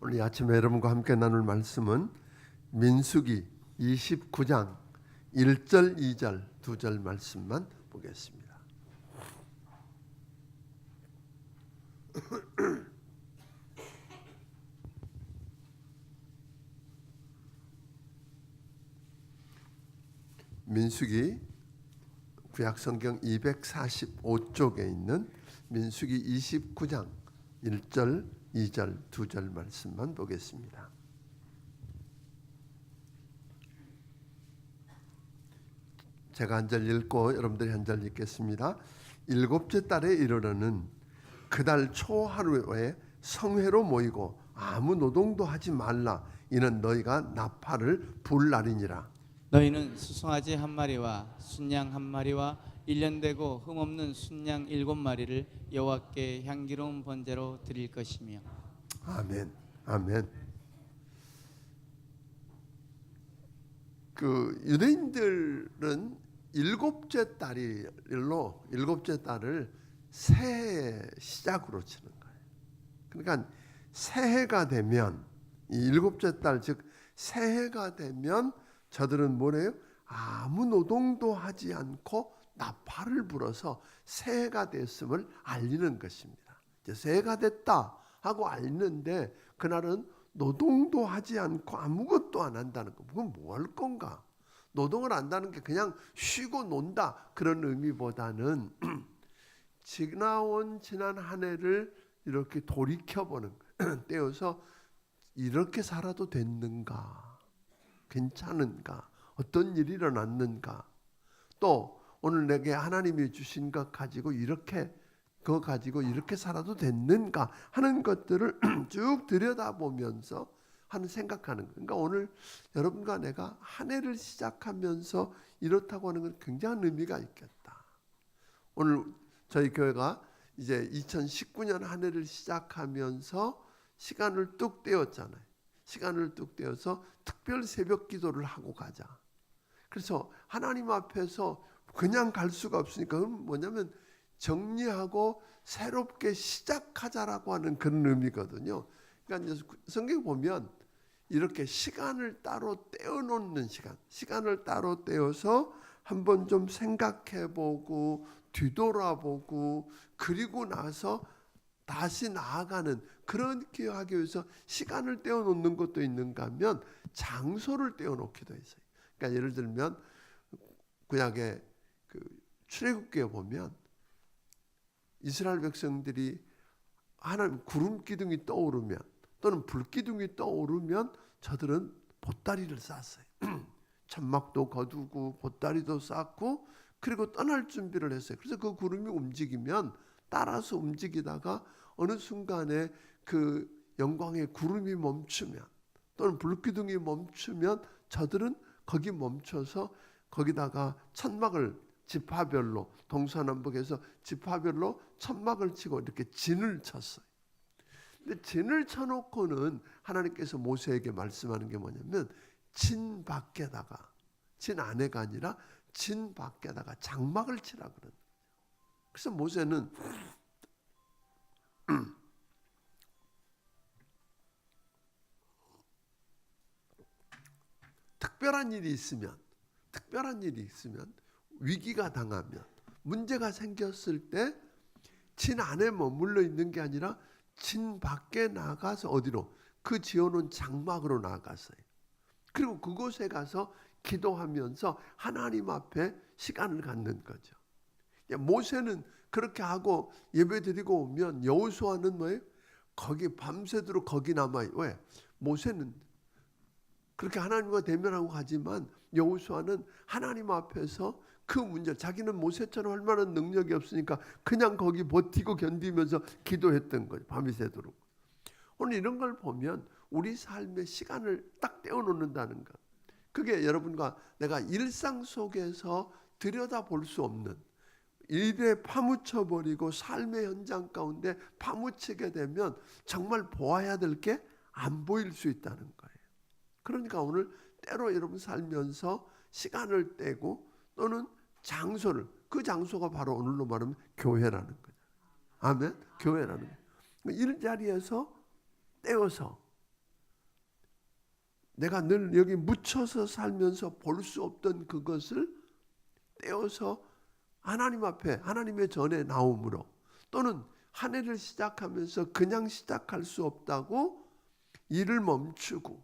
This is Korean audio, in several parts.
오늘 아침에 여러분과 함께 나눌 말씀은 민수기 29장 1절, 2절, 2절 말씀만 보겠습니다. 민수기 구약성경 245쪽에 있는 민수기 29장 1절, 2절, 2절 말씀만 보겠습니다. 제가 한 절 읽고 여러분들이 한 절 읽겠습니다. 일곱째 달에 이르러는 그달 초하루에 성회로 모이고 아무 노동도 하지 말라. 이는 너희가 나팔을 불 날이니라. 너희는 수송아지 한 마리와 순양 한 마리와 1년 되고 흠없는 순양 7마리를 여호와께 향기로운 번제로 드릴 것이며. 아멘. 아멘. 그 유대인들은 일곱째 달을 새해 시작으로 치는 거예요. 그러니까 새해가 되면 이 일곱째 달 즉 새해가 되면 저들은 뭐래요? 아무 노동도 하지 않고 나팔을 불어서 새해가 됐음을 알리는 것입니다. 이제 새해가 됐다 하고 알리는데 그날은 노동도 하지 않고 아무것도 안 한다는 거. 그건 뭐 할 건가? 노동을 안 한다는 게 그냥 쉬고 논다 그런 의미보다는 지난 한 해를 이렇게 돌이켜보는 거예요. 떼어서 이렇게 살아도 됐는가? 괜찮은가? 어떤 일이 일어났는가? 또 오늘 내게 하나님이 주신 것 가지고 이렇게 그거 가지고 이렇게 살아도 됐는가 하는 것들을 쭉 들여다보면서 생각하는 거예요. 그러니까 오늘 여러분과 내가 한 해를 시작하면서 이렇다고 하는 건 굉장한 의미가 있겠다. 오늘 저희 교회가 이제 2019년 한 해를 시작하면서 시간을 뚝 떼었잖아요. 시간을 뚝 떼어서 특별 새벽 기도를 하고 가자. 그래서 하나님 앞에서 그냥 갈 수가 없으니까 그건 뭐냐면 정리하고 새롭게 시작하자라고 하는 그런 의미거든요. 그러니까 이제 성경 보면 이렇게 시간을 따로 떼어놓는 시간을 따로 떼어서 한번 좀 생각해보고 뒤돌아보고 그리고 나서 다시 나아가는 그렇게 하기 위해서 시간을 떼어놓는 것도 있는가 하면 장소를 떼어놓기도 했어요. 그러니까 예를 들면 구약의 그 출애굽기에 보면 이스라엘 백성들이 하나님 구름 기둥이 떠오르면 또는 불 기둥이 떠오르면 저들은 보따리를 쌌어요. 천막도 거두고 보따리도 쌌고 그리고 떠날 준비를 했어요. 그래서 그 구름이 움직이면 따라서 움직이다가 어느 순간에 그 영광의 구름이 멈추면 또는 불기둥이 멈추면 저들은 거기 멈춰서 거기다가 천막을 지파별로 동서남북에서 지파별로 천막을 치고 이렇게 진을 쳤어요. 근데 진을 쳐놓고는 하나님께서 모세에게 말씀하는 게 뭐냐면 진 밖에다가 진 안에가 아니라 진 밖에다가 장막을 치라 그러는 거죠. 그래서 모세는 특별한 일이 있으면 위기가 당하면 문제가 생겼을 때 진 안에 머물러 있는 게 아니라 진 밖에 나가서 어디로? 그 지어놓은 장막으로 나갔어요. 그리고 그곳에 가서 기도하면서 하나님 앞에 시간을 갖는 거죠. 모세는 그렇게 하고 예배드리고 오면 여호수아는 뭐예요? 거기 밤새도록 거기 남아요. 왜? 모세는 그렇게 하나님과 대면하고 가지만 여호수아는 하나님 앞에서 그 문제 자기는 모세처럼 할 만한 능력이 없으니까 그냥 거기 버티고 견디면서 기도했던 거예요. 밤이 새도록. 오늘 이런 걸 보면 우리 삶의 시간을 딱 떼어놓는다는 것. 그게 여러분과 내가 일상 속에서 들여다볼 수 없는 일에 파묻혀버리고 삶의 현장 가운데 파묻히게 되면 정말 보아야 될 게 안 보일 수 있다는 거예요. 그러니까 오늘 때로 여러분 살면서 시간을 떼고 또는 장소를 그 장소가 바로 오늘로 말하면 교회라는 거죠. 아멘. 교회라는 거예요. 일자리에서 떼어서 내가 늘 여기 묻혀서 살면서 볼 수 없던 그것을 떼어서 하나님 앞에 하나님의 전에 나옴으로, 또는 한 해를 시작하면서 그냥 시작할 수 없다고 일을 멈추고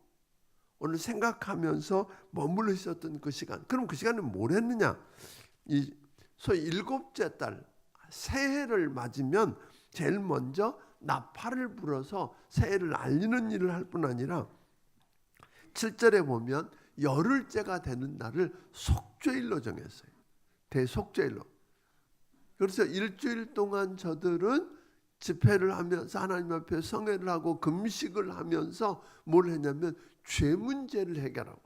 오늘 생각하면서 머물러 있었던 그 시간, 그럼 그 시간에 뭘 했느냐? 이 소위 일곱째 달 새해를 맞으면 제일 먼저 나팔을 불어서 새해를 알리는 일을 할 뿐 아니라 7절에 보면 열흘째가 되는 날을 속죄일로 정했어요. 대속죄일로. 그래서 일주일 동안 저들은 집회를 하면서 하나님 앞에 성회를 하고 금식을 하면서 뭘 했냐면 죄 문제를 해결하고.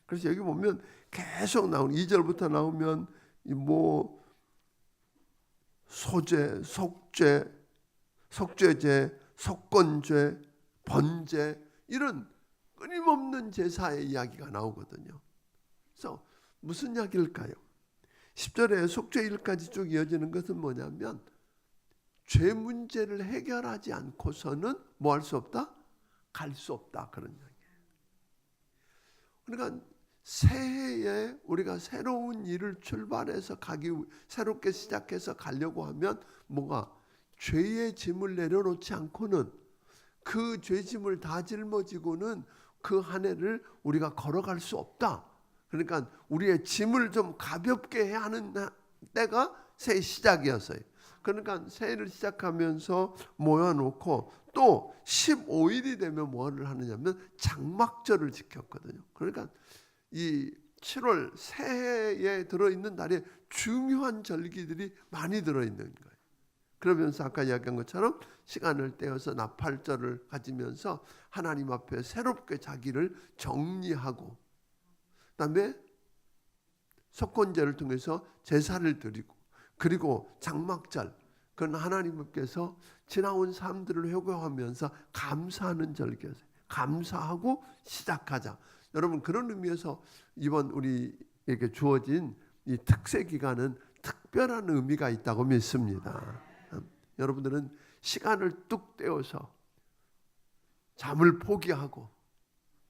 그래서 여기 보면 계속 나오는 2절부터 나오면 뭐 소죄, 속죄, 속죄제, 속건죄, 번제, 이런 끊임없는 제사의 이야기가 나오거든요. 그래서 무슨 이야기일까요? 10절에 속죄일까지 쭉 이어지는 것은 뭐냐면 죄 문제를 해결하지 않고서는 뭐 할 수 없다? 갈 수 없다, 그런 이야기예요. 그러니까 새해에 우리가 새로운 일을 출발해서 새롭게 시작해서 가려고 하면 뭐가? 죄의 짐을 내려놓지 않고는, 그 죄짐을 다 짊어지고는 그 한 해를 우리가 걸어갈 수 없다. 그러니까 우리의 짐을 좀 가볍게 해야 하는 때가 새해 시작이었어요. 그러니까 새해를 시작하면서 모여놓고 또 15일이 되면 뭐를 하느냐면 장막절을 지켰거든요. 그러니까 이 7월 새해에 들어있는 날에 중요한 절기들이 많이 들어있는 거예요. 그러면서 아까 이야기한 것처럼 시간을 떼어서 나팔절을 가지면서 하나님 앞에 새롭게 자기를 정리하고, 그다음에 속건제를 통해서 제사를 드리고, 그리고 장막절, 그건 하나님께서 지나온 삶들을 회고하면서 감사하는 절기였어요. 감사하고 시작하자. 여러분, 그런 의미에서 이번 우리에게 주어진 이 특세 기간은 특별한 의미가 있다고 믿습니다. 여러분들은 시간을 뚝 떼어서 잠을 포기하고,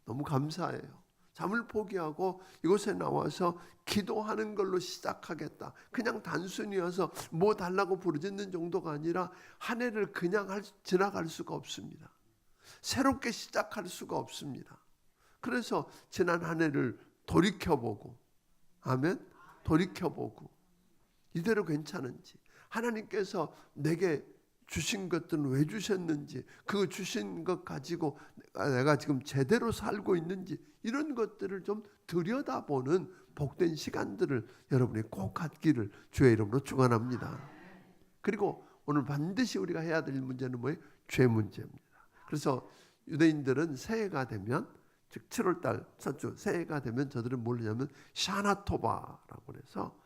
너무 감사해요. 잠을 포기하고 이곳에 나와서 기도하는 걸로 시작하겠다. 그냥 단순히 와서 뭐 달라고 부르짖는 정도가 아니라 한 해를 그냥 지나갈 수가 없습니다. 새롭게 시작할 수가 없습니다. 그래서 지난 한 해를 돌이켜보고, 아멘, 돌이켜보고 이대로 괜찮은지, 하나님께서 내게 주신 것들은 왜 주셨는지, 그 주신 것 가지고 내가 지금 제대로 살고 있는지, 이런 것들을 좀 들여다보는 복된 시간들을 여러분이 꼭 갖기를 주의 이름으로 축원합니다. 그리고 오늘 반드시 우리가 해야 될 문제는 뭐예요? 죄 문제입니다. 그래서 유대인들은 새해가 되면, 즉 7월달 첫 주 새해가 되면 저들은 뭘 하냐면 샤나토바라고 해서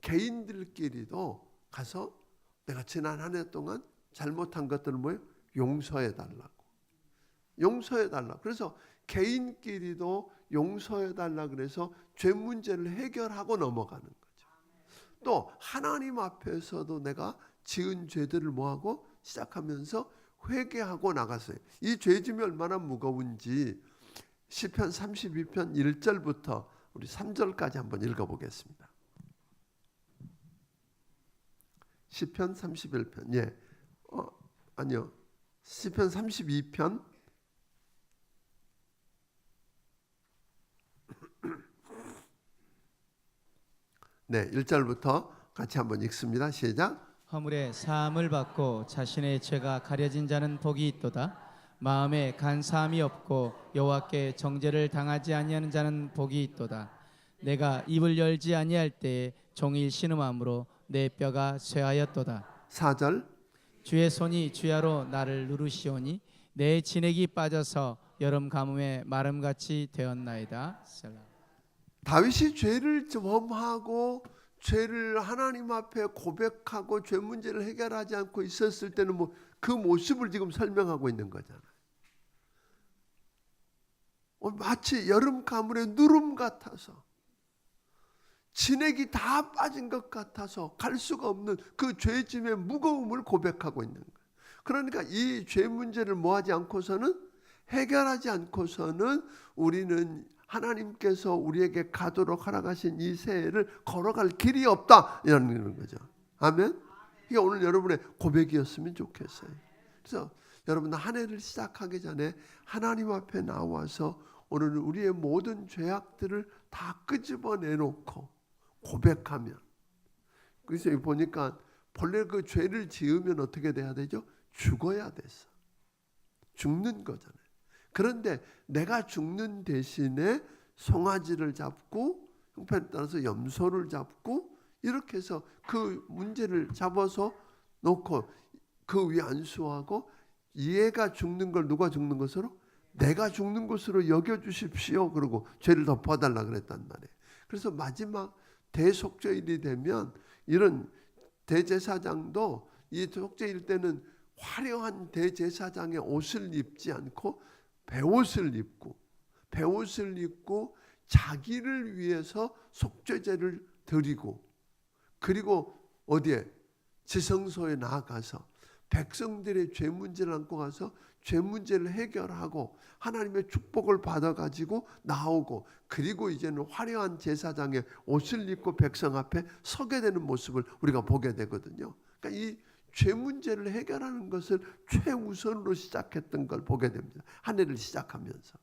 개인들끼리도 가서 내가 지난 한 해 동안 잘못한 것들을 뭐예요? 용서해 달라고. 용서해 달라. 그래서 개인끼리도 용서해 달라 그래서 죄 문제를 해결하고 넘어가는 거죠. 또 하나님 앞에서도 내가 지은 죄들을 뭐하고 시작하면서 회개하고 나갔어요. 이 죄짐이 얼마나 무거운지 시편 32편 1절부터 우리 3절까지 한번 읽어보겠습니다. 시편 31편, 예, 아니요, 시편 32편 네, 1절부터 같이 한번 읽습니다. 시작. 허물에 사함을 받고 자신의 죄가 가려진 자는 복이 있도다. 마음에 간사함이 없고 여호와께 정죄를 당하지 아니하는 자는 복이 있도다. 내가 입을 열지 아니할 때에 종일 신음함으로 내 뼈가 쇠하였도다. 4절. 주의 손이 주야로 나를 누르시오니 내 진액이 빠져서 여름 가뭄에 마름같이 되었나이다. 셀라. 다윗이 죄를 범하고 죄를 하나님 앞에 고백하고 죄 문제를 해결하지 않고 있었을 때는 뭐 그 모습을 지금 설명하고 있는 거잖아요. 마치 여름 가물의 누름 같아서, 진액이 다 빠진 것 같아서 갈 수가 없는 그 죄짐의 무거움을 고백하고 있는 거예요. 그러니까 이 죄 문제를 뭐하지 않고서는 해결하지 않고서는 우리는 하나님께서 우리에게 가도록 허락하신 이 새해를 걸어갈 길이 없다 이런 거죠. 아멘. 이게 오늘 여러분의 고백이었으면 좋겠어요. 그래서 여러분 한 해를 시작하기 전에 하나님 앞에 나와서 오늘은 우리의 모든 죄악들을 다 끄집어내놓고 고백하면, 그래서 보니까 본래 그 죄를 지으면 어떻게 돼야 되죠? 죽어야 됐어. 죽는 거잖아요. 그런데 내가 죽는 대신에 송아지를 잡고 형편에 따라서 염소를 잡고 이렇게 해서 그 문제를 잡아서 놓고 그 위에 안수하고, 얘가 죽는 걸 누가 죽는 것으로? 내가 죽는 것으로 여겨주십시오. 그러고 죄를 덮어달라 그랬단 말이에요. 그래서 마지막 대속죄일이 되면 이런 대제사장도 이 속죄일 때는 화려한 대제사장의 옷을 입지 않고 베옷을 입고 자기를 위해서 속죄제를 드리고, 그리고 어디에? 지성소에 나아가서 백성들의 죄 문제를 안고 가서 죄 문제를 해결하고 하나님의 축복을 받아가지고 나오고, 그리고 이제는 화려한 제사장의 옷을 입고 백성 앞에 서게 되는 모습을 우리가 보게 되거든요. 그러니까 이 죄 문제를 해결하는 것을 최우선으로 시작했던 걸 보게 됩니다. 한 해를 시작하면서.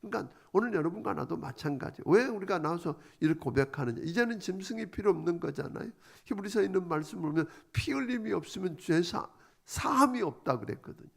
그러니까 오늘 여러분과 나도 마찬가지. 왜 우리가 나와서 이렇게 고백하느냐? 이제는 짐승이 필요 없는 거잖아요. 히브리서에 있는 말씀을 보면 피 흘림이 없으면 죄 사함이 없다 그랬거든요.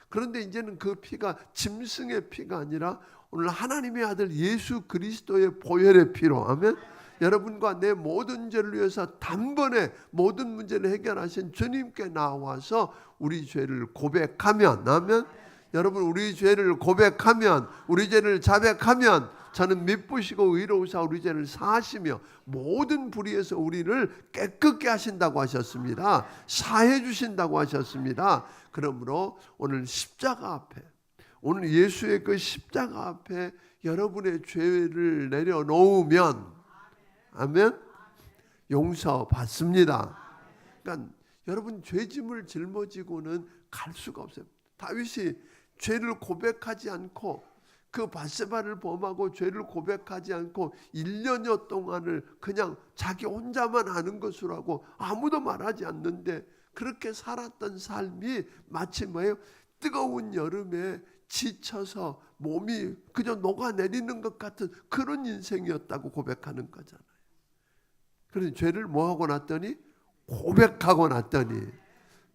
그런데 이제는 그 피가 짐승의 피가 아니라 오늘 하나님의 아들 예수 그리스도의 보혈의 피로, 아멘. 여러분과 내 모든 죄를 위해서 단번에 모든 문제를 해결하신 주님께 나와서 우리 죄를 고백하면, 아멘. 여러분 우리 죄를 고백하면, 우리 죄를 자백하면 저는 미쁘시고 의로우사 우리 죄를 사하시며 모든 불의에서 우리를 깨끗게 하신다고 하셨습니다. 사해 주신다고 하셨습니다. 그러므로 오늘 십자가 앞에, 오늘 예수의 그 십자가 앞에 여러분의 죄를 내려놓으면, 아멘, 용서받습니다. 그러니까 여러분 죄짐을 짊어지고는 갈 수가 없어요. 다윗이 죄를 고백하지 않고, 그 밧세바를 범하고 죄를 고백하지 않고 1년여 동안을 그냥 자기 혼자만 아는 것으로 하고 아무도 말하지 않는데 그렇게 살았던 삶이 마치 뭐예요? 뜨거운 여름에 지쳐서 몸이 그저 녹아내리는 것 같은 그런 인생이었다고 고백하는 거잖아요. 그래서 죄를 뭐하고 났더니? 고백하고 났더니,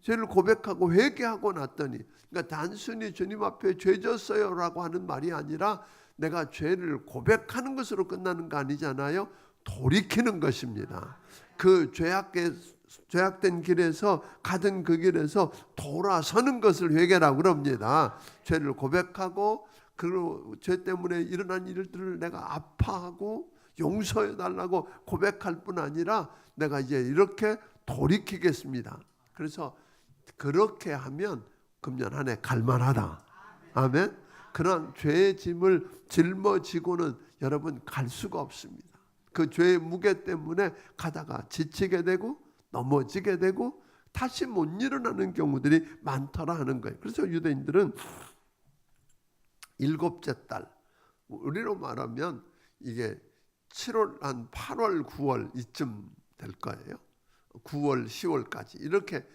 죄를 고백하고 회개하고 났더니, 그러니까 단순히 주님 앞에 죄 졌어요라고 하는 말이 아니라 내가 죄를 고백하는 것으로 끝나는 거 아니잖아요. 돌이키는 것입니다. 그 죄악된 길에서 가던 그 길에서 돌아서는 것을 회개라고 그럽니다. 죄를 고백하고 그 죄 때문에 일어난 일들을 내가 아파하고 용서해달라고 고백할 뿐 아니라 내가 이제 이렇게 돌이키겠습니다. 그래서 그렇게 하면 금년 한 해 갈만하다. 아멘. 그런 죄의 짐을 짊어지고는 여러분 갈 수가 없습니다. 그 죄의 무게 때문에 가다가 지치게 되고 넘어지게 되고 다시 못 일어나는 경우들이 많더라 하는 거예요. 그래서 유대인들은 일곱째 달, 우리로 말하면 이게 7월 한 8월 9월 이쯤 될 거예요. 9월 10월까지 이렇게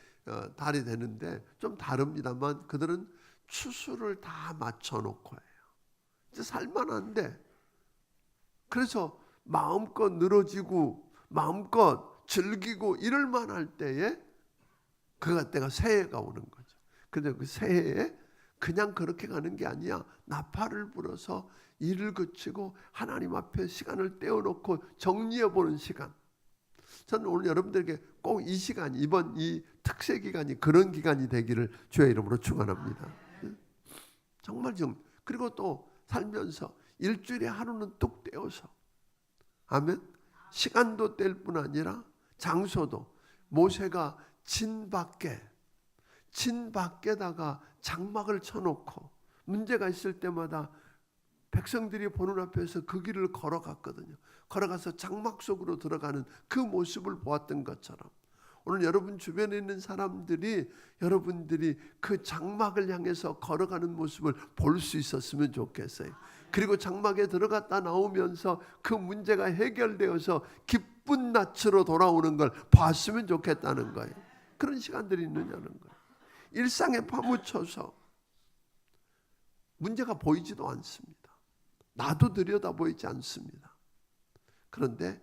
달이 되는데 좀 다릅니다만 그들은 추수를 다 맞춰놓고 해요. 이제 살만한데, 그래서 마음껏 늘어지고 마음껏 즐기고 이럴만 할 때에 그때가 새해가 오는 거죠. 근데 그 새해에 그냥 그렇게 가는 게 아니야. 나팔을 불어서 일을 그치고 하나님 앞에 시간을 떼어놓고 정리해보는 시간. 저는 오늘 여러분들에게 꼭 이 시간, 이번 이 특세 기간이 그런 기간이 되기를 주의 이름으로 축원합니다. 정말 그리고 또 살면서 일주일에 하루는 뚝 떼어서, 아멘. 시간도 뗄 뿐 아니라 장소도, 모세가 진 밖에다가 장막을 쳐놓고 문제가 있을 때마다 백성들이 보는 앞에서 그 길을 걸어갔거든요. 걸어가서 장막 속으로 들어가는 그 모습을 보았던 것처럼 오늘 여러분 주변에 있는 사람들이 여러분들이 그 장막을 향해서 걸어가는 모습을 볼 수 있었으면 좋겠어요. 그리고 장막에 들어갔다 나오면서 그 문제가 해결되어서 기쁜 낯으로 돌아오는 걸 봤으면 좋겠다는 거예요. 그런 시간들이 있느냐는 거예요. 일상에 파묻혀서 문제가 보이지도 않습니다. 나도 들여다보이지 않습니다. 그런데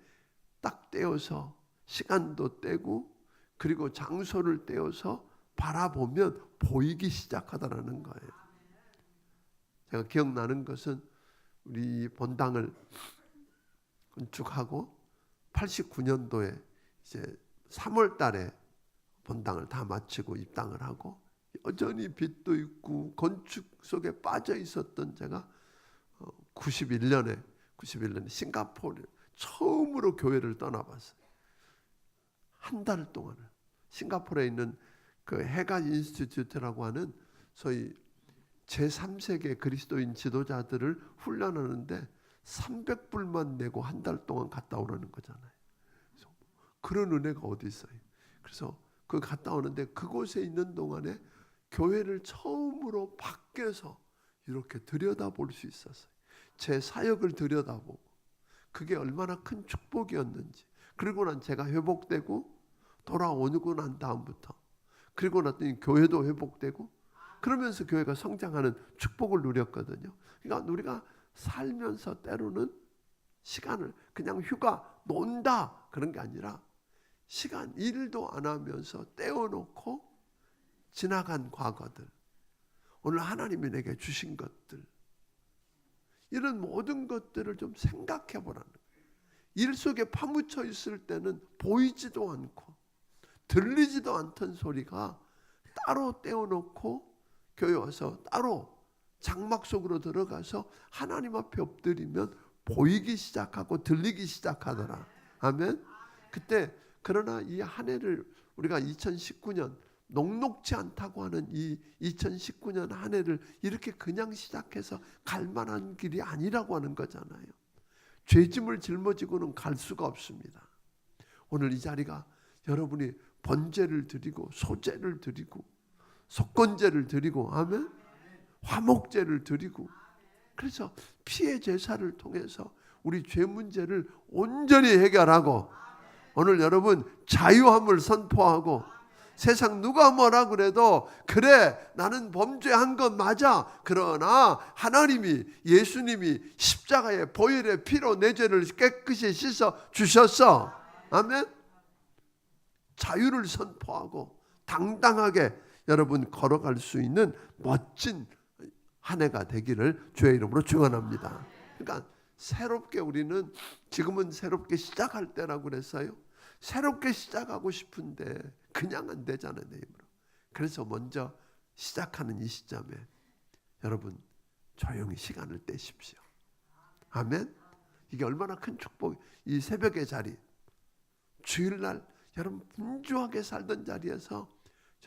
딱 떼어서 시간도 떼고 그리고 장소를 떼어서 바라보면 보이기 시작하더라는 거예요. 제가 기억나는 것은 우리 본당을 건축하고 89년도에 이제 3월 달에 본당을 다 마치고 입당을 하고 여전히 빚도 있고 건축 속에 빠져 있었던 제가 91년에 싱가포르 처음으로 교회를 떠나봤어요. 한 달 동안을 싱가포르에 있는 그 해가 인스티튜트라고 하는 소위 제3세계 그리스도인 지도자들을 훈련하는데 300불만 내고 한 달 동안 갔다 오라는 거잖아요. 그런 은혜가 어디 있어요. 그래서 그 갔다 오는데 그곳에 있는 동안에 교회를 처음으로 밖에서 이렇게 들여다볼 수 있었어요. 제 사역을 들여다보고 그게 얼마나 큰 축복이었는지. 그리고 난 제가 회복되고 돌아오고 난 다음부터 그리고 났더니 교회도 회복되고 그러면서 교회가 성장하는 축복을 누렸거든요. 그러니까 우리가 살면서 때로는 시간을 그냥 휴가 논다 그런 게 아니라 시간 일도 안 하면서 떼어놓고 지나간 과거들, 오늘 하나님이 내게 주신 것들, 이런 모든 것들을 좀 생각해 보라는 거예요. 일 속에 파묻혀 있을 때는 보이지도 않고 들리지도 않던 소리가 따로 떼어놓고 교회 와서 따로 장막 속으로 들어가서 하나님 앞에 엎드리면 보이기 시작하고 들리기 시작하더라. 아멘. 그때 그러나 이 한 해를 우리가 2019년 녹록지 않다고 하는 이 2019년 한 해를 이렇게 그냥 시작해서 갈 만한 길이 아니라고 하는 거잖아요. 죄짐을 짊어지고는 갈 수가 없습니다. 오늘 이 자리가 여러분이 번제를 드리고 소제를 드리고 속건제를 드리고 아멘, 화목제를 드리고 그래서 피의 제사를 통해서 우리 죄 문제를 온전히 해결하고 오늘 여러분 자유함을 선포하고 세상 누가 뭐라 그래도 그래 나는 범죄한 건 맞아. 그러나 하나님이 예수님이 십자가의 보혈의 피로 내 죄를 깨끗이 씻어 주셨어. 아멘. 자유를 선포하고 당당하게 여러분 걸어갈 수 있는 멋진 한 해가 되기를 주의 이름으로 축원합니다. 그러니까 새롭게 우리는 지금은 새롭게 시작할 때라고 그랬어요. 새롭게 시작하고 싶은데 그냥 안 되잖아요. 내 힘으로. 그래서 먼저 시작하는 이 시점에 여러분 조용히 시간을 떼십시오. 아멘. 이게 얼마나 큰 축복. 이 새벽의 자리 주일날 여러분 분주하게 살던 자리에서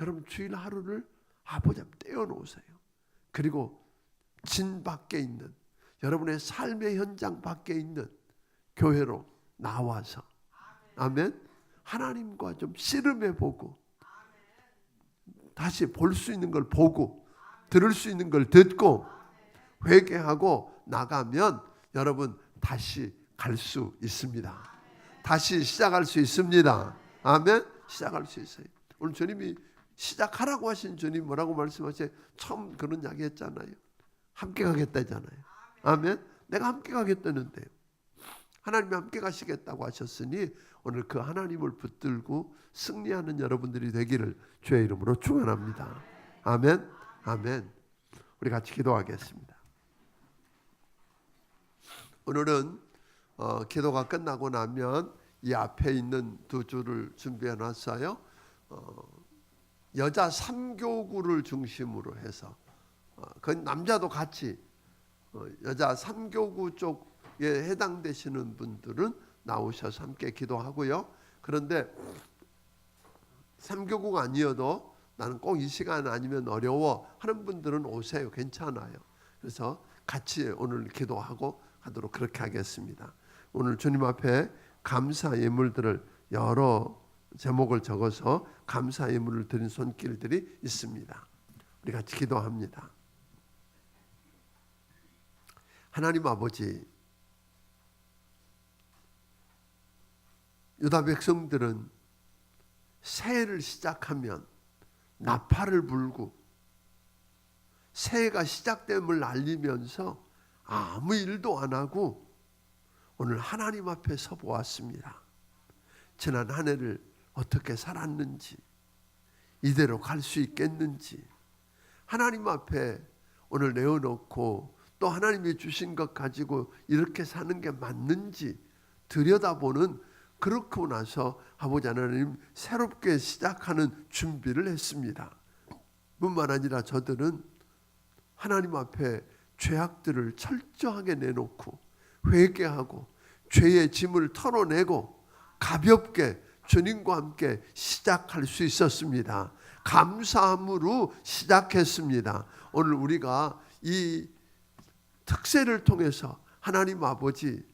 여러분 주일 하루를 아버지 앞에 떼어놓으세요. 그리고 진 밖에 있는 여러분의 삶의 현장 밖에 있는 교회로 나와서 아멘. 하나님과 좀 씨름해보고 다시 볼 수 있는 걸 보고 들을 수 있는 걸 듣고 회개하고 나가면 여러분 다시 갈 수 있습니다. 다시 시작할 수 있습니다. 아멘. 시작할 수 있어요. 오늘 주님이 시작하라고 하신 주님 뭐라고 말씀하세요? 처음 그런 이야기 했잖아요. 함께 가겠다 했잖아요. 아멘. 내가 함께 가겠다는데 하나님이 함께 가시겠다고 하셨으니 오늘 그 하나님을 붙들고 승리하는 여러분들이 되기를 주의 이름으로 축원합니다. 아멘. 아멘. 우리 같이 기도하겠습니다. 오늘은 기도가 끝나고 나면 이 앞에 있는 두 줄을 준비해 놨어요. 여자 3교구를 중심으로 해서 그 남자도 같이 여자 3교구 쪽에 해당되시는 분들은 나오셔서 함께 기도하고요. 그런데 3교구가 아니어도 나는 꼭 이 시간 아니면 어려워 하는 분들은 오세요. 괜찮아요. 그래서 같이 오늘 기도하고 하도록 그렇게 하겠습니다. 오늘 주님 앞에 감사 예물들을 여러 제목을 적어서 감사 예물을 드린 손길들이 있습니다. 우리 같이 기도합니다. 하나님 아버지, 유다 백성들은 새해를 시작하면 나팔을 불고 새해가 시작됨을 알리면서 아무 일도 안 하고 오늘 하나님 앞에 서 보았습니다. 지난 한 해를 어떻게 살았는지, 이대로 갈 수 있겠는지 하나님 앞에 오늘 내어놓고 또 하나님이 주신 것 가지고 이렇게 사는 게 맞는지 들여다보는, 그렇고 나서 아버지 하나님 새롭게 시작하는 준비를 했습니다. 뿐만 아니라 저들은 하나님 앞에 죄악들을 철저하게 내놓고 회개하고 죄의 짐을 털어내고 가볍게 주님과 함께 시작할 수 있었습니다. 감사함으로 시작했습니다. 오늘 우리가 이 특세를 통해서 하나님 아버지,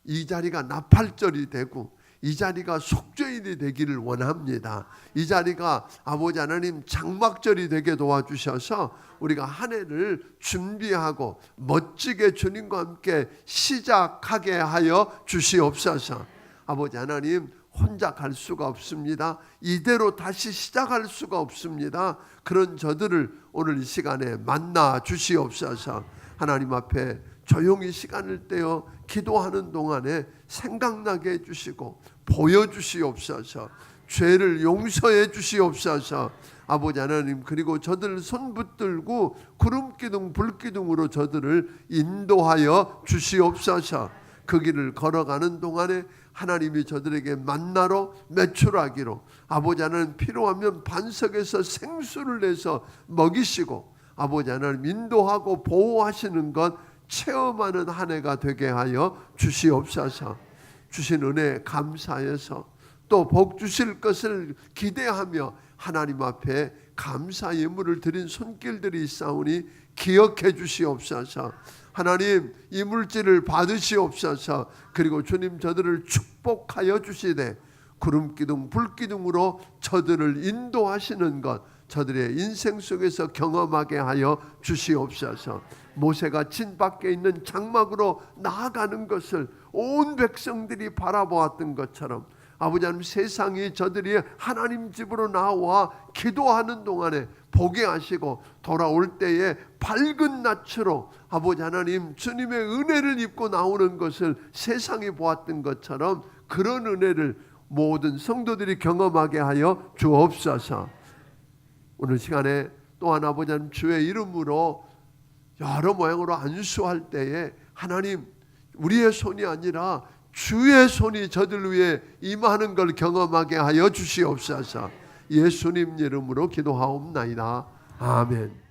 이 자리가 나팔절이 되고 이 자리가 속죄일이 되기를 원합니다. 이 자리가 아버지 하나님 장막절이 되게 도와주셔서 우리가 한 해를 준비하고 멋지게 주님과 함께 시작하게 하여 주시옵소서. 아버지 하나님, 혼자 갈 수가 없습니다. 이대로 다시 시작할 수가 없습니다. 그런 저들을 오늘 이 시간에 만나 주시옵소서. 하나님 앞에 조용히 시간을 떼어 기도하는 동안에 생각나게 해주시고 보여주시옵소서. 죄를 용서해 주시옵소서. 아버지 하나님, 그리고 저들 손 붙들고 구름기둥 불기둥으로 저들을 인도하여 주시옵소서. 그 길을 걸어가는 동안에 하나님이 저들에게 만나러 매출하기로, 아버지 하나님 필요하면 반석에서 생수를 내서 먹이시고 아버지 하나님 인도하고 보호하시는 것 체험하는 한 해가 되게 하여 주시옵소서. 주신 은혜 감사해서 또 복 주실 것을 기대하며 하나님 앞에 감사 예물을 드린 손길들이 있사오니 기억해 주시옵소서. 하나님, 이 물질을 받으시옵소서. 그리고 주님, 저들을 축복하여 주시되 구름기둥 불기둥으로 저들을 인도하시는 것 저들의 인생 속에서 경험하게 하여 주시옵소서. 모세가 진 밖에 있는 장막으로 나아가는 것을 온 백성들이 바라보았던 것처럼 아버지 하나님, 세상이 저들이 하나님 집으로 나와 기도하는 동안에 보게 하시고 돌아올 때에 밝은 낯으로 아버지 하나님 주님의 은혜를 입고 나오는 것을 세상이 보았던 것처럼 그런 은혜를 모든 성도들이 경험하게 하여 주옵소서. 오늘 시간에 또한 아버지 하나님 주의 이름으로 여러 모양으로 안수할 때에 하나님, 우리의 손이 아니라 주의 손이 저들 위해 임하는 걸 경험하게 하여 주시옵소서. 예수님 이름으로 기도하옵나이다. 아멘.